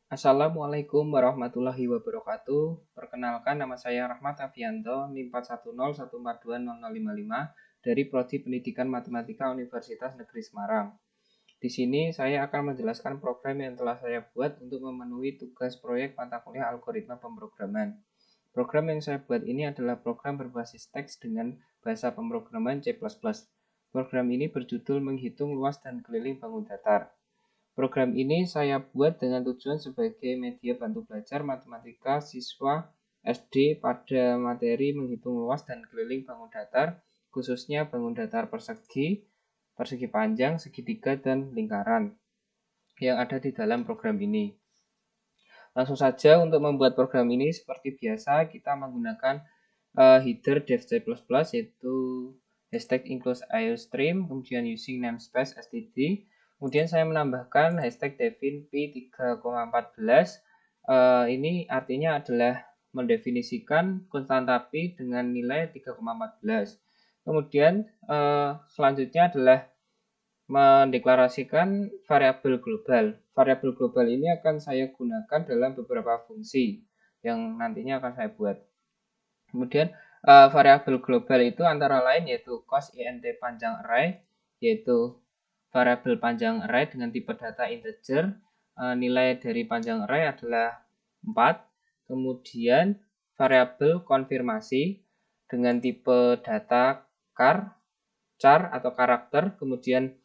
Assalamualaikum warahmatullahi wabarakatuh. Perkenalkan, nama saya Rahmat Afianto, NIM 410142055 dari Prodi Pendidikan Matematika Universitas Negeri Semarang. Di sini saya akan menjelaskan program yang telah saya buat untuk memenuhi tugas proyek mata kuliah algoritma pemrograman. Program yang saya buat ini adalah program berbasis teks dengan bahasa pemrograman C++. Program ini berjudul menghitung luas dan keliling bangun datar. Program ini saya buat dengan tujuan sebagai media bantu belajar matematika siswa SD pada materi menghitung luas dan keliling bangun datar, khususnya bangun datar persegi, persegi panjang, segitiga, dan lingkaran yang ada di dalam program ini. Langsung saja untuk membuat program ini seperti biasa kita menggunakan header dev C++ yaitu hashtag include iostream, kemudian using namespace std. Kemudian saya menambahkan hashtag devin p3,14. Ini artinya adalah mendefinisikan konstanta p dengan nilai 3,14. Kemudian selanjutnya adalah mendeklarasikan variabel global. Variabel global ini akan saya gunakan dalam beberapa fungsi yang nantinya akan saya buat. Kemudian variabel global itu antara lain yaitu cos int panjang array, yaitu variabel panjang array dengan tipe data integer, nilai dari panjang array adalah 4. Kemudian variabel konfirmasi dengan tipe data char atau karakter, kemudian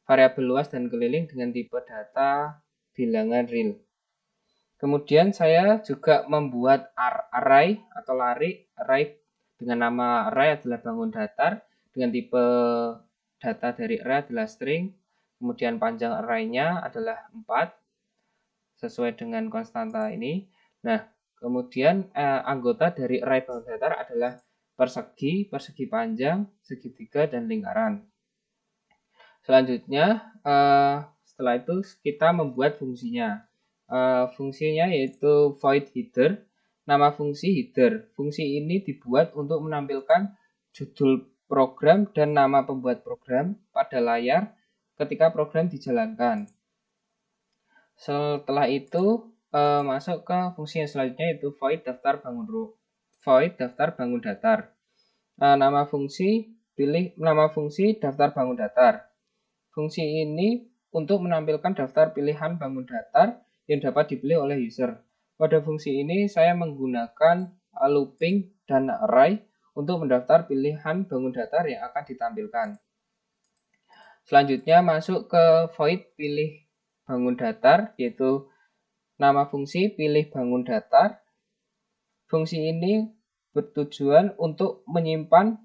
variabel luas dan keliling dengan tipe data bilangan real. Kemudian saya juga membuat array atau array dengan nama array adalah bangun datar, dengan tipe data dari array adalah string, kemudian panjang array-nya adalah 4 sesuai dengan konstanta ini. Nah, kemudian anggota dari array bangun datar adalah persegi, persegi panjang, segitiga, dan lingkaran. Selanjutnya, setelah itu kita membuat fungsinya. Fungsinya yaitu void header. Nama fungsi header. Fungsi ini dibuat untuk menampilkan judul program dan nama pembuat program pada layar ketika program dijalankan. Setelah itu masuk ke fungsi yang selanjutnya yaitu void daftar bangun datar. Nama fungsi daftar bangun datar. Fungsi ini untuk menampilkan daftar pilihan bangun datar yang dapat dipilih oleh user. Pada fungsi ini saya menggunakan looping dan array untuk mendaftar pilihan bangun datar yang akan ditampilkan. Selanjutnya masuk ke void pilih bangun datar, yaitu nama fungsi pilih bangun datar. Fungsi ini bertujuan untuk menyimpan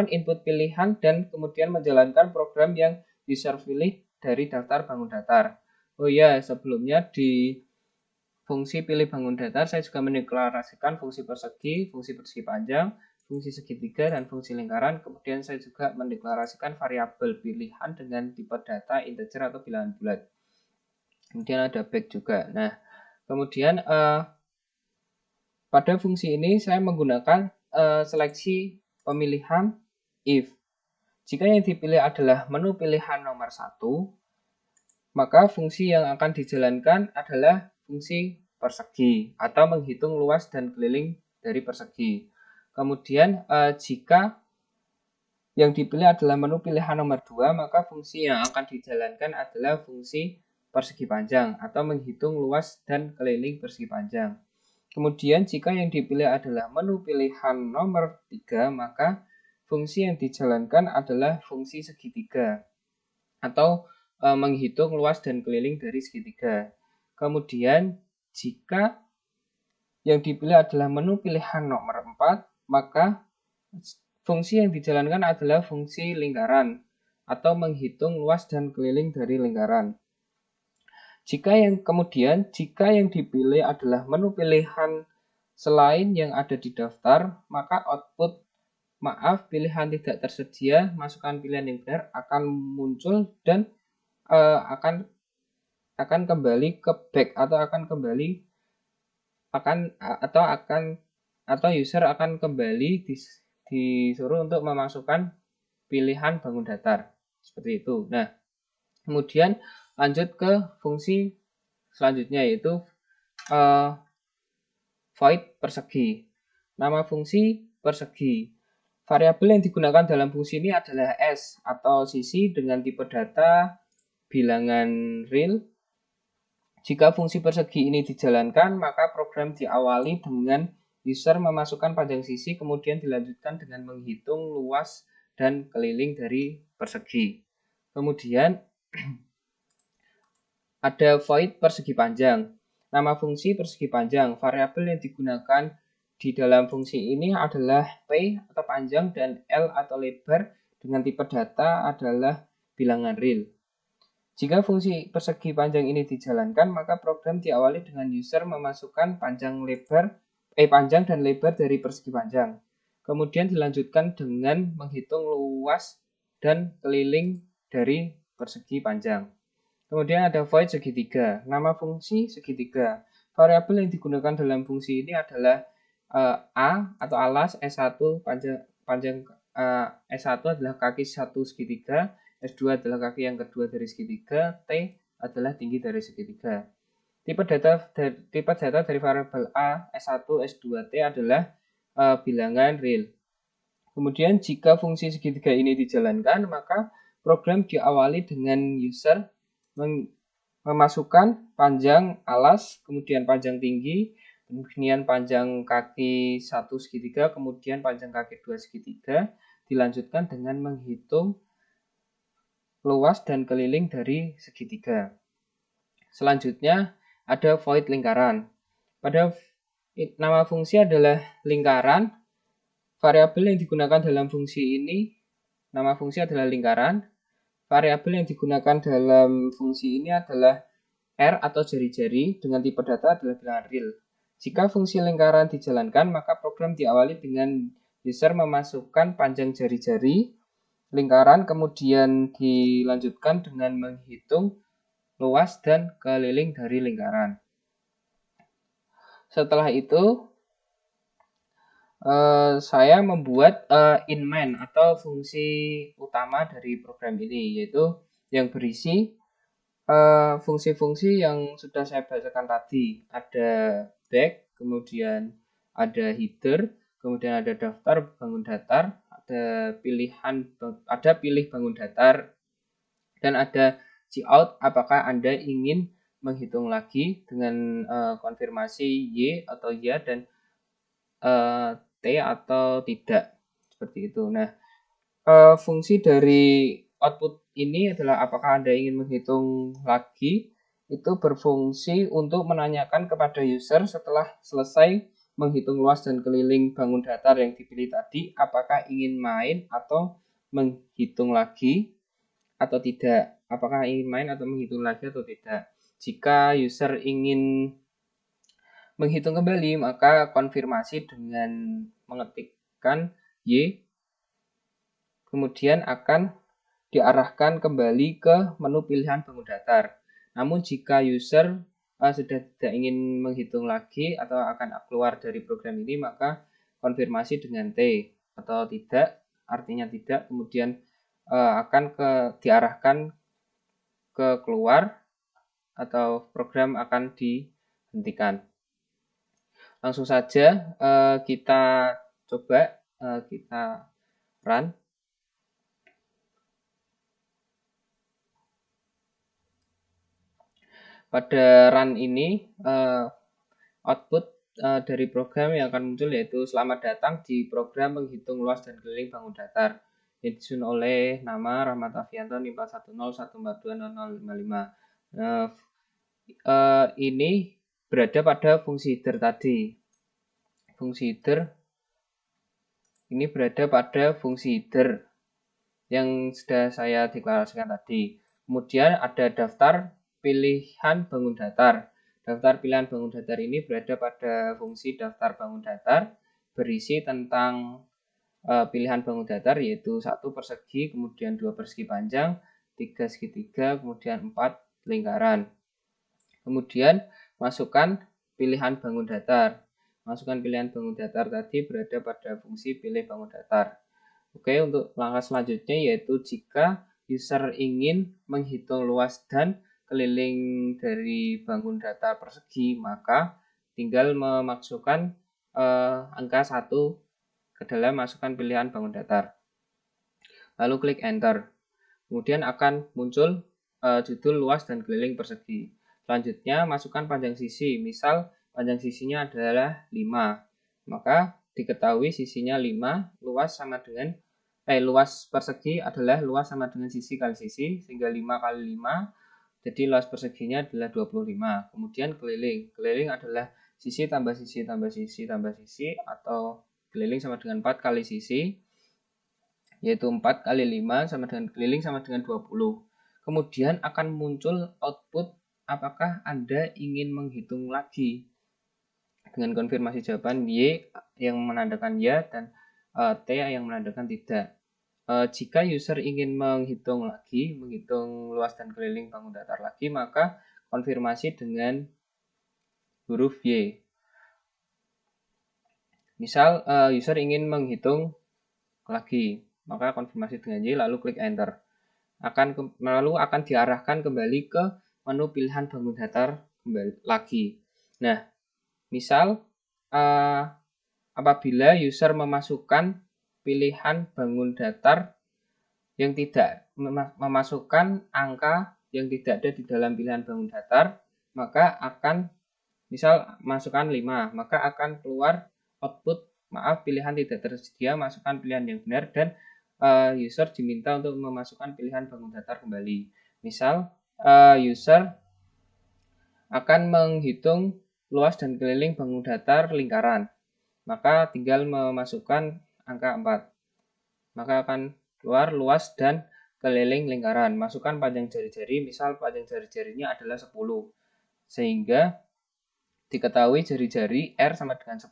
input pilihan dan kemudian menjalankan program yang user pilih dari daftar bangun datar. Oh ya, sebelumnya di fungsi pilih bangun datar saya juga mendeklarasikan fungsi persegi panjang, fungsi segitiga, dan fungsi lingkaran. Kemudian saya juga mendeklarasikan variabel pilihan dengan tipe data integer atau bilangan bulat. Kemudian ada back juga. Nah, kemudian pada fungsi ini saya menggunakan seleksi pemilihan if. Jika yang dipilih adalah menu pilihan nomor 1, maka fungsi yang akan dijalankan adalah fungsi persegi atau menghitung luas dan keliling dari persegi. Kemudian jika yang dipilih adalah menu pilihan nomor 2, maka fungsi yang akan dijalankan adalah fungsi persegi panjang atau menghitung luas dan keliling persegi panjang. Kemudian jika yang dipilih adalah menu pilihan nomor 3, maka fungsi yang dijalankan adalah fungsi segitiga atau menghitung luas dan keliling dari segitiga. Kemudian jika yang dipilih adalah menu pilihan nomor 4, maka fungsi yang dijalankan adalah fungsi lingkaran atau menghitung luas dan keliling dari lingkaran. Jika yang dipilih adalah menu pilihan selain yang ada di daftar, maka output pilihan tidak tersedia, masukkan pilihan yang benar akan muncul dan akan kembali ke back atau user akan kembali disuruh untuk memasukkan pilihan bangun datar seperti itu. Nah, kemudian lanjut ke fungsi selanjutnya yaitu void persegi. Nama fungsi persegi. Variabel yang digunakan dalam fungsi ini adalah S atau sisi dengan tipe data bilangan real. Jika fungsi persegi ini dijalankan, maka program diawali dengan user memasukkan panjang sisi, kemudian dilanjutkan dengan menghitung luas dan keliling dari persegi. Kemudian ada void persegi panjang. Nama fungsi persegi panjang. Variabel yang digunakan di dalam fungsi ini adalah P atau panjang dan L atau lebar dengan tipe data adalah bilangan real. Jika fungsi persegi panjang ini dijalankan, maka program diawali dengan user memasukkan panjang dan lebar dari persegi panjang. Kemudian dilanjutkan dengan menghitung luas dan keliling dari persegi panjang. Kemudian ada void segitiga. Nama fungsi segitiga. Variabel yang digunakan dalam fungsi ini adalah A atau alas, S1 panjang S1 adalah kaki satu segitiga, S2 adalah kaki yang kedua dari segitiga, T adalah tinggi dari segitiga. Tipe data dari variabel A, S1, S2, T adalah bilangan real. Kemudian jika fungsi segitiga ini dijalankan, maka program diawali dengan user memasukkan panjang alas, kemudian panjang tinggi, kemudian panjang kaki satu segitiga, kemudian panjang kaki dua segitiga, dilanjutkan dengan menghitung luas dan keliling dari segitiga. Selanjutnya ada void lingkaran. Pada nama fungsi adalah lingkaran. Variabel yang digunakan dalam fungsi ini, nama fungsi adalah lingkaran. Variabel yang digunakan dalam fungsi ini adalah R atau jari-jari dengan tipe data adalah bilangan real. Jika fungsi lingkaran dijalankan, maka program diawali dengan user memasukkan panjang jari-jari lingkaran, kemudian dilanjutkan dengan menghitung luas dan keliling dari lingkaran. Setelah itu, saya membuat in-main atau fungsi utama dari program ini, yaitu yang berisi fungsi-fungsi yang sudah saya bacakan tadi. Ada back, kemudian ada header, kemudian ada daftar bangun datar, ada pilih bangun datar, dan ada cout apakah Anda ingin menghitung lagi dengan konfirmasi Y atau ya dan T atau tidak, seperti itu. Nah, fungsi dari output ini adalah apakah Anda ingin menghitung lagi, itu berfungsi untuk menanyakan kepada user setelah selesai menghitung luas dan keliling bangun datar yang dipilih tadi, apakah ingin main atau menghitung lagi atau tidak. Apakah ingin main atau menghitung lagi atau tidak. Jika user ingin menghitung kembali, maka konfirmasi dengan mengetikkan Y, kemudian akan diarahkan kembali ke menu pilihan bangun datar. Namun jika user sudah tidak ingin menghitung lagi atau akan keluar dari program ini, maka konfirmasi dengan T atau tidak, artinya tidak, kemudian akan diarahkan ke keluar atau program akan dihentikan. Langsung saja kita coba, kita run. Pada run ini output dari program yang akan muncul yaitu selamat datang di program menghitung luas dan keliling bangun datar yang disusun oleh nama Rahmat Afianto 41011020055. Ini berada pada fungsi header tadi. Fungsi header ini berada pada fungsi header yang sudah saya deklarasikan tadi. Kemudian ada daftar pilihan bangun datar. Daftar pilihan bangun datar ini berada pada fungsi daftar bangun datar, berisi tentang pilihan bangun datar yaitu 1 persegi, kemudian 2 persegi panjang, 3 segitiga, kemudian 4 lingkaran. Kemudian masukkan pilihan bangun datar. Masukkan pilihan bangun datar tadi berada pada fungsi pilih bangun datar. Oke, untuk langkah selanjutnya yaitu jika user ingin menghitung luas dan keliling dari bangun datar persegi, maka tinggal memasukkan angka 1 ke dalam masukkan pilihan bangun datar. Lalu klik enter. Kemudian akan muncul judul luas dan keliling persegi. Selanjutnya masukkan panjang sisi. Misal panjang sisinya adalah 5. Maka diketahui sisinya 5, luas sama dengan luas persegi adalah luas sama dengan sisi kali sisi, sehingga 5 kali 5, jadi luas perseginya adalah 25. Kemudian keliling. Keliling adalah sisi tambah sisi tambah sisi tambah sisi, atau keliling sama dengan 4 kali sisi, yaitu 4 kali 5 sama dengan keliling sama dengan 20. Kemudian akan muncul output apakah Anda ingin menghitung lagi. Dengan konfirmasi jawaban Y yang menandakan ya dan T yang menandakan tidak. Jika user ingin menghitung luas dan keliling bangun datar lagi, maka konfirmasi dengan huruf Y. Misal user ingin menghitung lagi, maka konfirmasi dengan Y lalu klik enter. Lalu akan diarahkan kembali ke menu pilihan bangun datar lagi. Nah, misal apabila user memasukkan pilihan bangun datar yang tidak memasukkan angka yang tidak ada di dalam pilihan bangun datar, maka akan misal masukkan 5, maka akan keluar output pilihan tidak tersedia, masukkan pilihan yang benar, dan user diminta untuk memasukkan pilihan bangun datar kembali. Misal user akan menghitung luas dan keliling bangun datar lingkaran, maka tinggal memasukkan angka 4. Maka akan keluar luas dan keliling lingkaran. Masukkan panjang jari-jari, misal panjang jari-jarinya adalah 10. Sehingga diketahui jari-jari R sama dengan 10.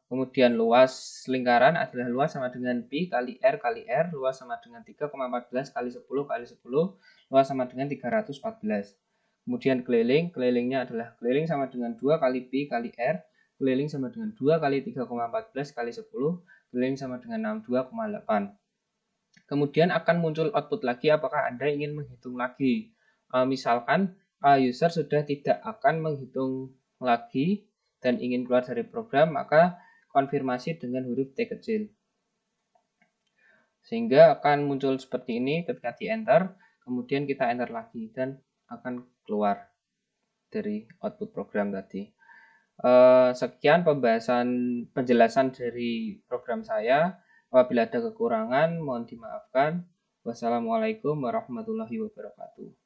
Kemudian luas lingkaran adalah luas sama dengan pi kali R, luas sama dengan 3,14 kali 10 kali 10, luas sama dengan 314. Kemudian kelilingnya adalah keliling sama dengan 2 kali pi kali R, keliling sama dengan 2 kali 3,14 kali 10, keliling sama dengan 62,8. Kemudian akan muncul output lagi apakah Anda ingin menghitung lagi. Misalkan user sudah tidak akan menghitung lagi dan ingin keluar dari program, maka konfirmasi dengan huruf T kecil. Sehingga akan muncul seperti ini ketika di enter, kemudian kita enter lagi dan akan keluar dari output program tadi. Sekian penjelasan dari program saya. Apabila ada kekurangan, mohon dimaafkan. Wassalamualaikum warahmatullahi wabarakatuh.